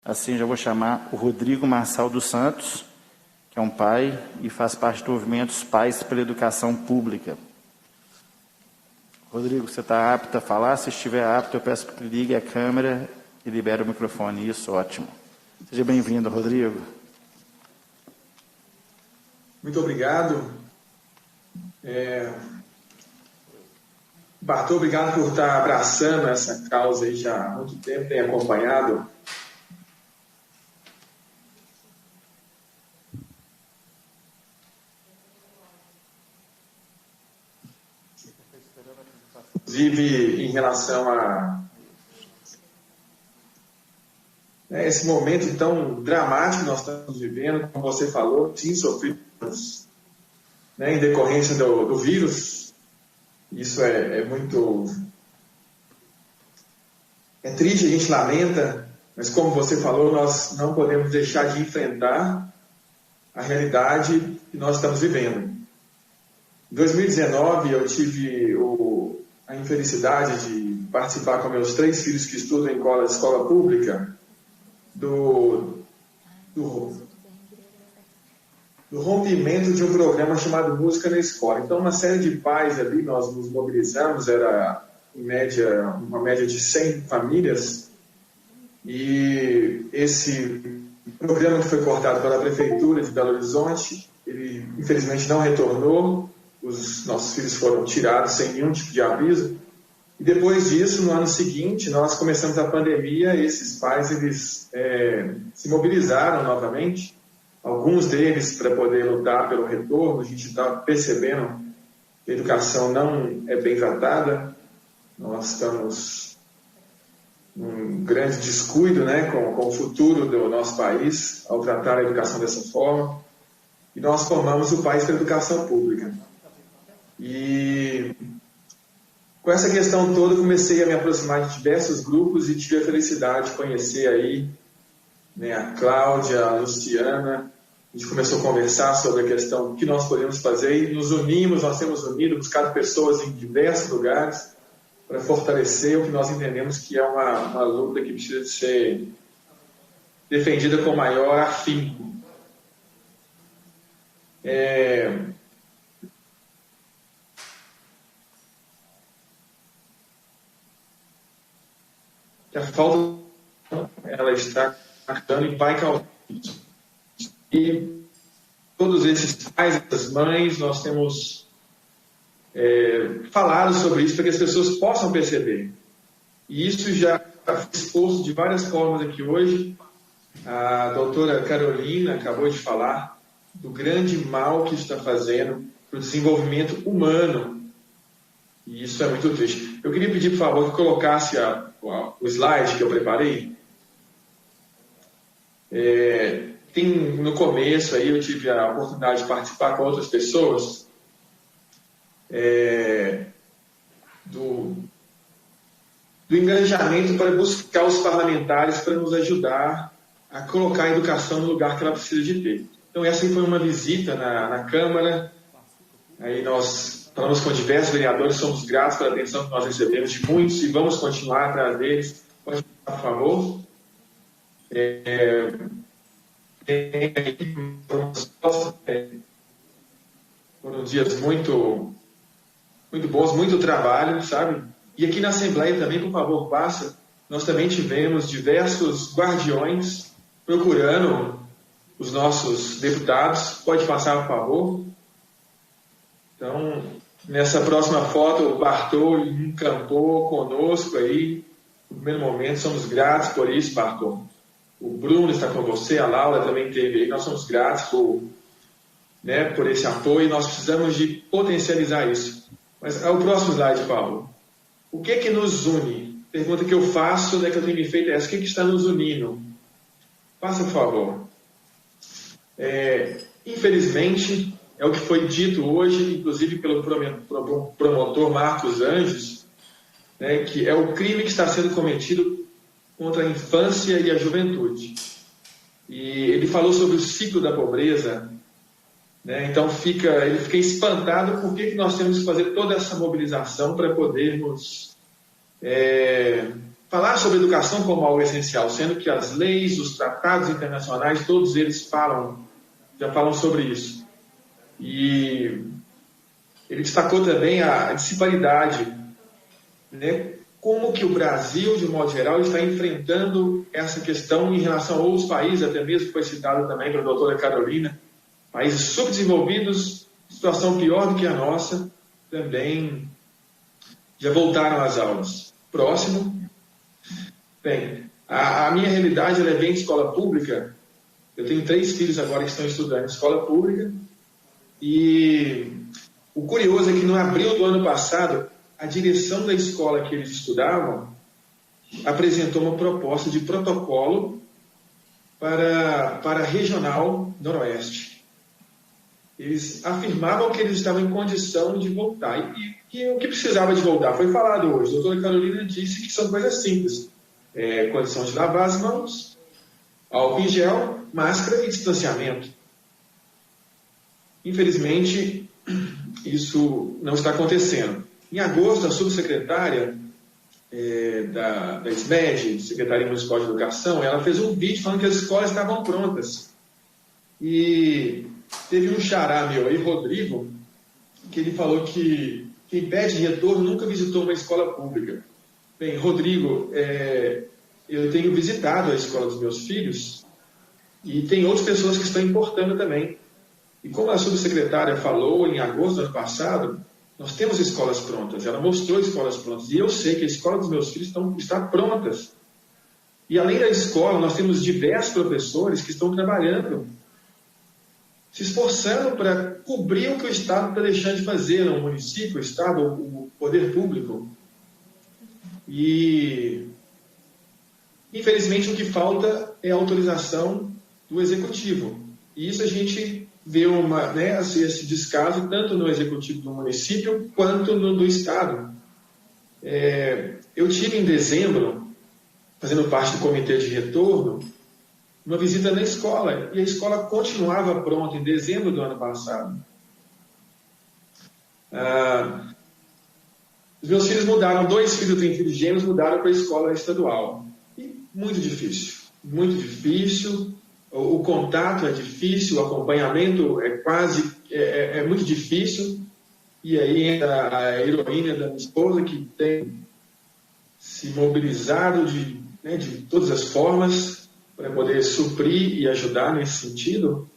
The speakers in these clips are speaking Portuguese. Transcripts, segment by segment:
Assim, já vou chamar o Rodrigo Marçal dos Santos, que é um pai e faz parte do movimento Pais pela Educação Pública. Rodrigo, você está apto a falar? Se estiver apto, eu peço que ligue a câmera e libere o microfone. Isso, ótimo. Seja bem-vindo, Rodrigo. Muito obrigado. Bartô, obrigado por estar abraçando essa causa aí já há muito tempo, tem acompanhado. Inclusive, em relação a esse momento tão dramático que nós estamos vivendo, como você falou, sim, sofrimos em decorrência do vírus. Isso é muito... É triste, a gente lamenta, mas como você falou, nós não podemos deixar de enfrentar a realidade que nós estamos vivendo. Em 2019, eu tive a infelicidade de participar com meus 3 filhos que estudam em escola pública do rompimento de um programa chamado Música na Escola. Então, uma série de pais ali, nós nos mobilizamos, era uma média de 100 famílias, e esse programa que foi cortado pela Prefeitura de Belo Horizonte, ele infelizmente não retornou, os nossos filhos foram tirados sem nenhum tipo de aviso, e depois disso, no ano seguinte, nós começamos a pandemia, e esses pais eles se mobilizaram novamente, alguns deles para poder lutar pelo retorno. A gente está percebendo que a educação não é bem tratada, nós estamos num grande descuido com o futuro do nosso país ao tratar a educação dessa forma, e nós formamos o Pais pela Educação Pública. E com essa questão toda, comecei a me aproximar de diversos grupos e tive a felicidade de conhecer aí a Cláudia, a Luciana. A gente começou a conversar sobre a questão do que nós podemos fazer e nos unimos, nós temos unido, buscado pessoas em diversos lugares para fortalecer o que nós entendemos que é uma luta que precisa de ser defendida com maior afinco. A falta ela está marcando em pai causando. E todos esses pais, essas mães, nós temos falado sobre isso para que as pessoas possam perceber. E isso já foi exposto de várias formas aqui hoje. A doutora Carolina acabou de falar do grande mal que isso está fazendo para o desenvolvimento humano. E isso é muito triste. Eu queria pedir, por favor, que colocasse o slide que eu preparei. No começo aí eu tive a oportunidade de participar com outras pessoas do engajamento para buscar os parlamentares para nos ajudar a colocar a educação no lugar que ela precisa de ter. Então essa foi uma visita na Câmara, aí nós falamos com diversos vereadores, somos gratos pela atenção que nós recebemos de muitos e vamos continuar atrás deles. Pode, por favor. Foram dias muito bons, muito trabalho, sabe? E aqui na Assembleia também, por favor, passa. Nós também tivemos diversos guardiões procurando os nossos deputados. Pode passar, por favor. Então, nessa próxima foto, o Bartô encampou conosco aí. No primeiro momento, somos gratos por isso, Bartô. O Bruno está com você, a Laura também esteve aí. Nós somos gratos por esse apoio. Nós precisamos de potencializar isso. Mas o próximo slide, Paulo. O que é que nos une? Pergunta que eu faço, que eu tenho me feito é essa. O que é que está nos unindo? Passa, por favor. Infelizmente, é o que foi dito hoje, inclusive pelo promotor Marcos Anjos, que é o crime que está sendo cometido contra a infância e a juventude. E ele falou sobre o ciclo da pobreza, então ele fica espantado por que nós temos que fazer toda essa mobilização para podermos falar sobre educação como algo essencial, sendo que as leis, os tratados internacionais, todos eles já falam sobre isso. E ele destacou também a disparidade, né? Como que o Brasil, de um modo geral, está enfrentando essa questão em relação a outros países, até mesmo foi citado também pela doutora Carolina, países subdesenvolvidos, situação pior do que a nossa, também já voltaram às aulas. Próximo. Bem, a minha realidade ela é bem de escola pública. Eu tenho 3 filhos agora que estão estudando em escola pública. E o curioso é que no abril do ano passado, a direção da escola que eles estudavam apresentou uma proposta de protocolo para a Regional Noroeste. Eles afirmavam que eles estavam em condição de voltar. E o que precisava de voltar foi falado hoje. A doutora Carolina disse que são coisas simples. Condição de lavar as mãos, álcool em gel, máscara e distanciamento. Infelizmente, isso não está acontecendo. Em agosto, a subsecretária da SMED, Secretaria Municipal de Educação, ela fez um vídeo falando que as escolas estavam prontas. E teve um xará meu aí, Rodrigo, que ele falou que quem pede retorno nunca visitou uma escola pública. Bem, Rodrigo, eu tenho visitado a escola dos meus filhos e tem outras pessoas que estão importando também. E como a subsecretária falou em agosto do ano passado, nós temos escolas prontas. Ela mostrou escolas prontas. E eu sei que a escola dos meus filhos está prontas. E além da escola, nós temos diversos professores que estão trabalhando, se esforçando para cobrir o que o Estado está deixando de fazer, o município, o Estado, o poder público. E, infelizmente, o que falta é a autorização do Executivo. E isso a gente vê esse descaso tanto no Executivo do município quanto no do Estado. Eu tive em dezembro, fazendo parte do comitê de retorno, uma visita na escola, e a escola continuava pronta em dezembro do ano passado. Os meus filhos mudaram, 2 filhos, eu tenho filhos gêmeos, mudaram para a escola estadual. E muito difícil, muito difícil. O contato é difícil, o acompanhamento é muito difícil. E aí entra a heroína da minha esposa, que tem se mobilizado de todas as formas para poder suprir e ajudar nesse sentido,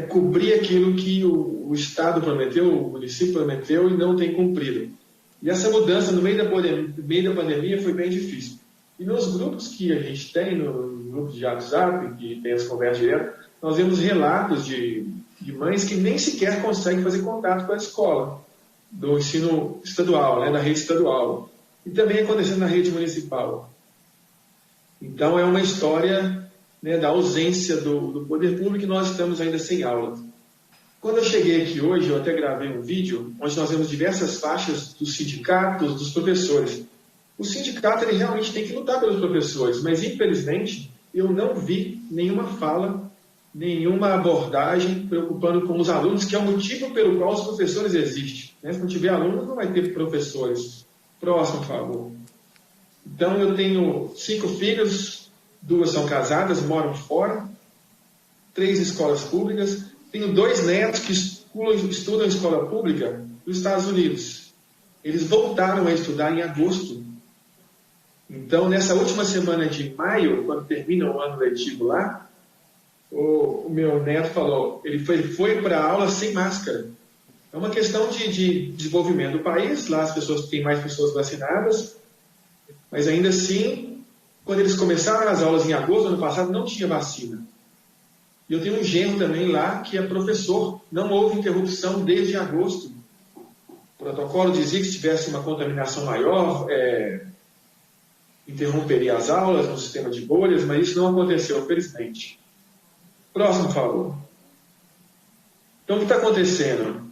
cobrir aquilo que o Estado prometeu, o município prometeu e não tem cumprido. E essa mudança no meio da pandemia foi bem difícil. E nos grupos que a gente tem, no grupo de WhatsApp, que tem as conversas diretas, nós vemos relatos de mães que nem sequer conseguem fazer contato com a escola do ensino estadual, da rede estadual. E também acontecendo na rede municipal. Então é uma história da ausência do poder público e nós estamos ainda sem aula. Quando eu cheguei aqui hoje, eu até gravei um vídeo onde nós vemos diversas faixas dos sindicatos, dos professores. O sindicato ele realmente tem que lutar pelos professores, mas infelizmente eu não vi nenhuma fala, nenhuma abordagem preocupando com os alunos, que é o motivo pelo qual os professores existem. Se não tiver alunos, não vai ter professores. Próximo, por favor. Então eu tenho 5 filhos, 2 são casadas, moram fora, 3 escolas públicas. Tenho 2 netos que estudam em escola pública nos Estados Unidos. Eles voltaram a estudar em agosto. Então, nessa última semana de maio, quando termina o ano letivo lá, o meu neto falou, ele foi para a aula sem máscara. É uma questão de desenvolvimento do país, lá as pessoas têm mais pessoas vacinadas, mas ainda assim, quando eles começaram as aulas em agosto do ano passado, não tinha vacina. E eu tenho um genro também lá que é professor. Não houve interrupção desde agosto. O protocolo dizia que se tivesse uma contaminação maior, interromperia as aulas no sistema de bolhas, mas isso não aconteceu, felizmente. Próximo, por favor. Então, o que está acontecendo?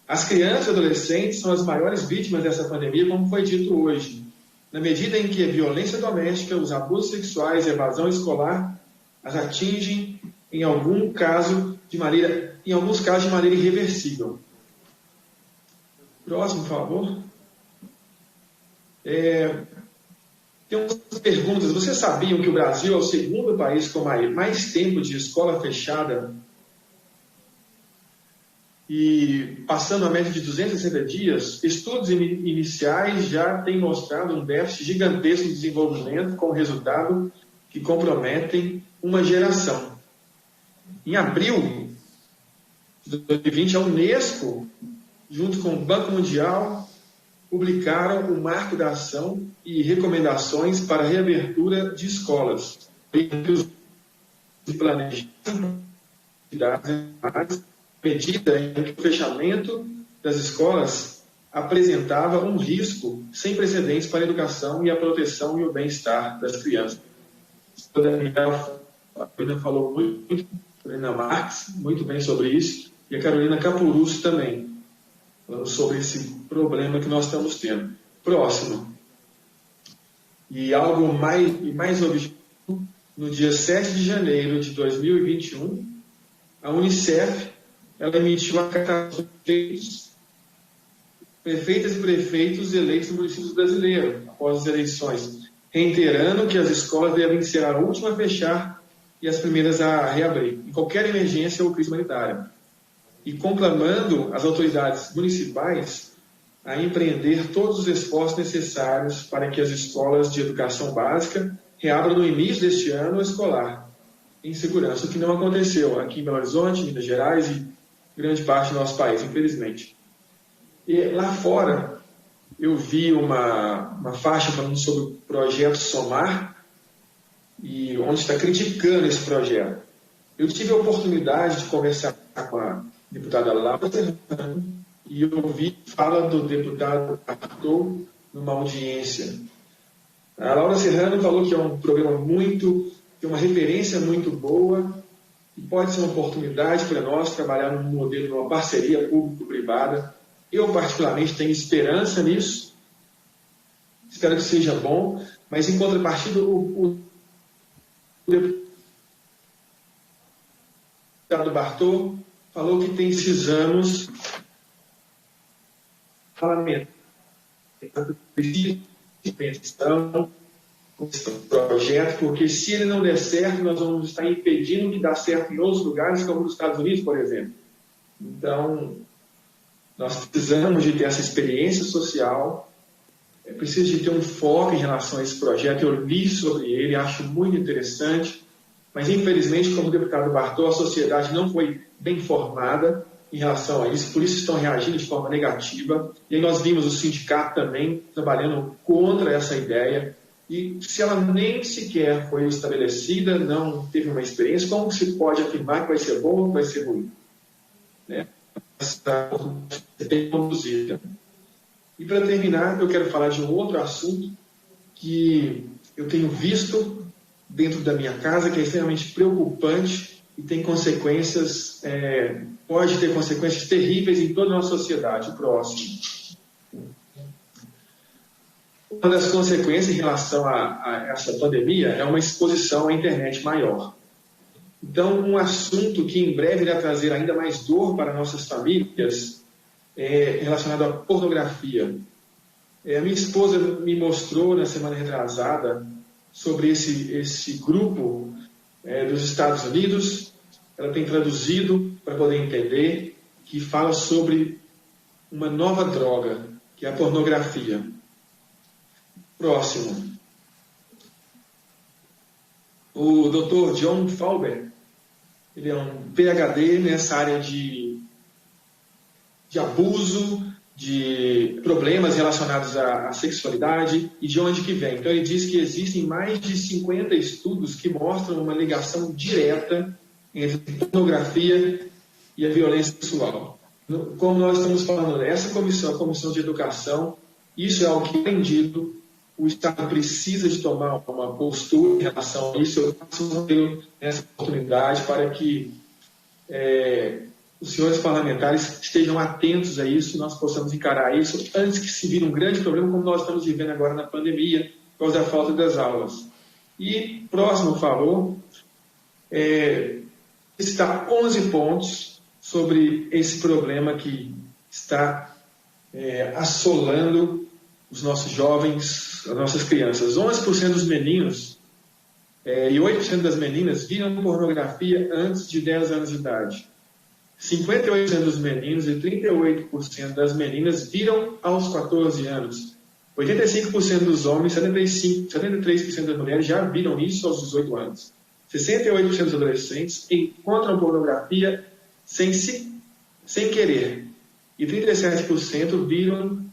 As crianças e adolescentes são as maiores vítimas dessa pandemia, como foi dito hoje. Na medida em que a violência doméstica, os abusos sexuais e a evasão escolar as atingem em alguns casos de maneira irreversível. Próximo, por favor. Tem umas perguntas. Vocês sabiam que o Brasil é o segundo país com mais tempo de escola fechada? E passando a média de 260 dias, estudos iniciais já têm mostrado um déficit gigantesco de desenvolvimento, com resultado que comprometem uma geração. Em abril de 2020, a Unesco, junto com o Banco Mundial, publicaram o Marco da Ação e recomendações para a reabertura de escolas. De planejamento medida em que o fechamento das escolas apresentava um risco sem precedentes para a educação e a proteção e o bem-estar das crianças. A Carolina falou muito, a Carolina Marques, muito bem sobre isso, e a Carolina Capuruso também, falando sobre esse problema que nós estamos tendo. Próximo. E algo mais objetivo, no dia 7 de janeiro de 2021, a Unicef ela emitiu a carta aos prefeitas e prefeitos eleitos no município brasileiro, após as eleições, reiterando que as escolas devem ser a última a fechar e as primeiras a reabrir, em qualquer emergência ou crise humanitária, e conclamando as autoridades municipais a empreender todos os esforços necessários para que as escolas de educação básica reabram no início deste ano escolar, em segurança, o que não aconteceu aqui em Belo Horizonte, Minas Gerais e grande parte do nosso país, infelizmente. E lá fora, eu vi uma faixa falando sobre o projeto Somar, e onde está criticando esse projeto. Eu tive a oportunidade de conversar com a deputada Laura Serrano, e eu ouvi fala do deputado Arthur numa audiência. A Laura Serrano falou que é um programa tem uma referência muito boa, e pode ser uma oportunidade para nós trabalhar num modelo de uma parceria público-privada. Eu, particularmente, tenho esperança nisso. Espero que seja bom. Mas, em contrapartida, o deputado Bartô falou que tem esses anos esse projeto, porque se ele não der certo, nós vamos estar impedindo de dar certo em outros lugares, como nos Estados Unidos, por exemplo. Então, nós precisamos de ter essa experiência social, é preciso de ter um foco em relação a esse projeto. Eu li sobre ele, acho muito interessante, mas infelizmente, como o deputado Bartô, a sociedade não foi bem formada em relação a isso, por isso estão reagindo de forma negativa. E aí nós vimos o sindicato também trabalhando contra essa ideia. E se ela nem sequer foi estabelecida, não teve uma experiência, como se pode afirmar que vai ser bom ou que vai ser ruim? Né? Essa bem conduzida. E para terminar, eu quero falar de um outro assunto que eu tenho visto dentro da minha casa, que é extremamente preocupante e tem consequências, pode ter consequências terríveis em toda a nossa sociedade. O próximo. Uma das consequências em relação a essa pandemia é uma exposição à internet maior. Então, um assunto que em breve irá trazer ainda mais dor para nossas famílias é relacionado à pornografia. A minha esposa me mostrou na semana retrasada sobre esse grupo dos Estados Unidos. Ela tem traduzido para poder entender, que fala sobre uma nova droga, que é a pornografia. Próximo. O Dr. John Fauber, ele é um PhD nessa área de abuso, de problemas relacionados à sexualidade e de onde que vem. Então ele diz que existem mais de 50 estudos que mostram uma ligação direta entre pornografia e a violência sexual. Como nós estamos falando, essa comissão, a Comissão de Educação, isso é algo que é aprendido. O Estado precisa de tomar uma postura em relação a isso. Eu faço essa oportunidade para que os senhores parlamentares estejam atentos a isso, nós possamos encarar isso antes que se vire um grande problema, como nós estamos vivendo agora na pandemia, por causa da falta das aulas. E, próximo falou, está 11 pontos sobre esse problema que está assolando os nossos jovens, as nossas crianças. 11% dos meninos e 8% das meninas viram pornografia antes de 10 anos de idade. 58% dos meninos e 38% das meninas viram aos 14 anos. 85% dos homens, 73% das mulheres já viram isso aos 18 anos. 68% dos adolescentes encontram pornografia sem querer. E 37% viram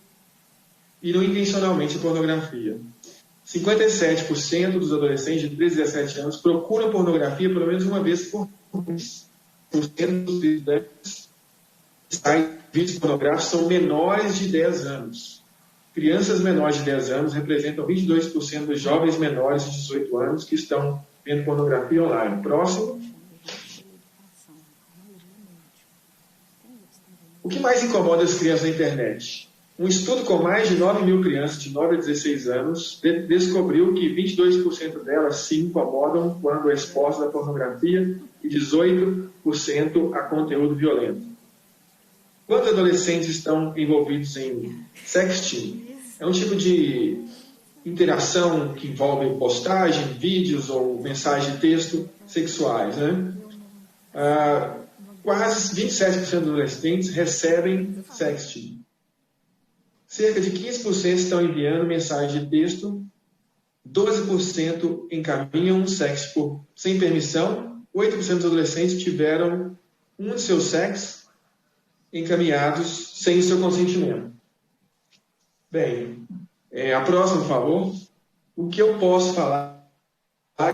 intencionalmente a pornografia. 57% dos adolescentes de 13 a 17 anos procuram pornografia pelo menos uma vez por mês. 1% dos vídeos pornográficos são menores de 10 anos. Crianças menores de 10 anos representam 22% dos jovens menores de 18 anos que estão vendo pornografia online. Próximo. O que mais incomoda as crianças na internet? Um estudo com mais de 9 mil crianças de 9 a 16 anos descobriu que 22% delas se incomodam quando expostas à pornografia e 18% a conteúdo violento. Quando adolescentes estão envolvidos em sexting, é um tipo de interação que envolve postagem, vídeos ou mensagens de texto sexuais, né? Quase 27% dos adolescentes recebem sexting. Cerca de 15% estão enviando mensagem de texto, 12% encaminham sexo sem permissão, 8% dos adolescentes tiveram um de seus sexos encaminhados sem o seu consentimento. Bem, a próxima, por favor. O que eu posso falar,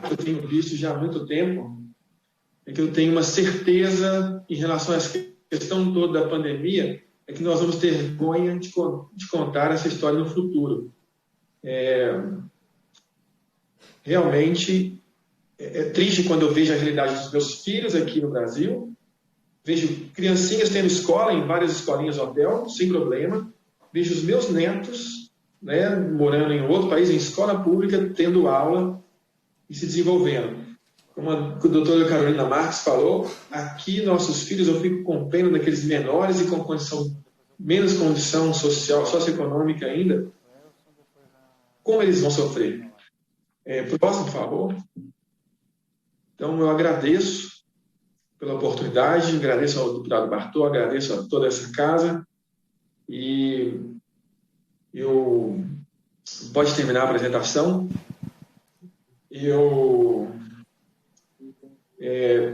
que eu tenho visto já há muito tempo, é que eu tenho uma certeza em relação a essa questão toda da pandemia, é que nós vamos ter vergonha de contar essa história no futuro. Realmente é triste quando eu vejo a realidade dos meus filhos aqui no Brasil. Vejo criancinhas tendo escola em várias escolinhas hotel, sem problema. Vejo os meus netos, né, morando em outro país, em escola pública, tendo aula e se desenvolvendo. Como a doutora Carolina Marques falou, aqui nossos filhos, eu fico com pena daqueles menores e com menos condição social, socioeconômica ainda, como eles vão sofrer. Próximo, por favor. Então, eu agradeço pela oportunidade, agradeço ao deputado Bartô, agradeço a toda essa casa e eu pode terminar a apresentação. Eu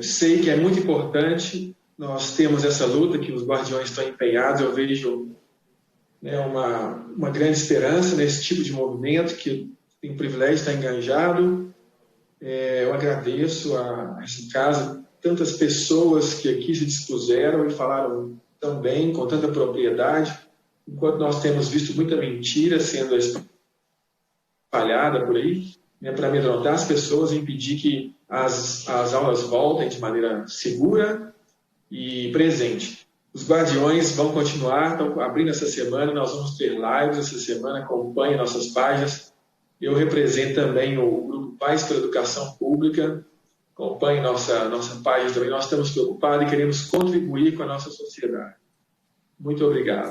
sei que é muito importante nós temos essa luta que os guardiões estão empenhados. Eu vejo, né, uma grande esperança nesse tipo de movimento que tem o privilégio de estar engajado. Eu agradeço a essa casa, tantas pessoas que aqui se dispuseram e falaram tão bem, com tanta propriedade, enquanto nós temos visto muita mentira sendo espalhada por aí, né, para amedrontar as pessoas e impedir que as aulas voltem de maneira segura e presente. Os guardiões vão continuar, estão abrindo essa semana, nós vamos ter lives essa semana, acompanhe nossas páginas. Eu represento também o Grupo Pais pela Educação Pública, acompanhe nossa página também. Nós estamos preocupados e queremos contribuir com a nossa sociedade. Muito obrigado.